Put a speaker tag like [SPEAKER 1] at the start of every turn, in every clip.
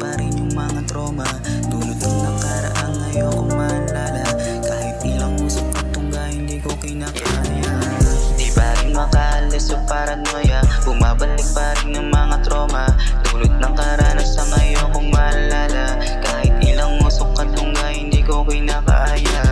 [SPEAKER 1] pa rin yung mga trauma. Dulot ng nakaraan ayokong maalala. Kahit ilang usap at tungga hindi ko kinakaya. Di pa rin makaalis sa paranoia. Bumabalik pa rin ng mga trauma. Dulot ng karanasan ayokong maalala. Kahit ilang usap at tungga hindi ko kinakaya.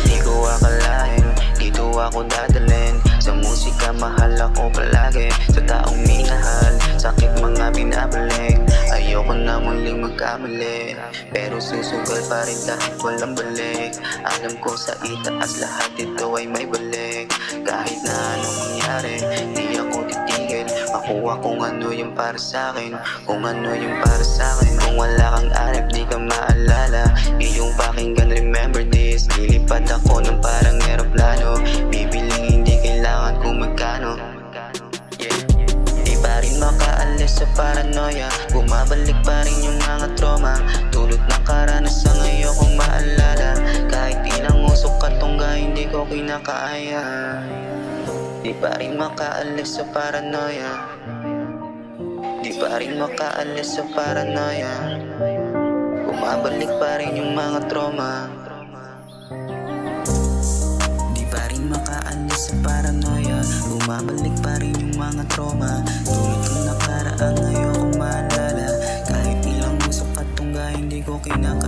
[SPEAKER 1] Di ko akalain dito ako dadalhin. Sa musika mahal ako palagi. Sa taong minahal sakit mga binabalik. Ayoko na muling magkamali, pero susugal pa rin dahil walang balik. Alam ko sa itaas lahat ito ay may balik. Kahit na anong mangyari, di ako titigil. Makuha kung ano yung para sa'kin, kung ano yung para sa'kin. Kung wala kang arep, di ka maalala. Iyong pakinggan, remember this. Lilipad ako ng parang eroplano. Bibiling hindi kailangan kung magkano. Di pa rin makaalis sa paranoia. Bumabalik pa rin yung mga trauma. Dulot ng karanasan ayokong maalala. Kahit ilang usok at tungga hindi ko kinakaya. Di pa rin makaalis sa paranoia. Di pa rin makaalis sa paranoia. Bumabalik pa rin yung mga trauma. Di pa rin makaalis sa paranoia. Bumabalik pa rin yung mga trauma. Dulot ng nakaraan ayokong maalala. Kahit ilang usok at tungga hindi ko kinakaya.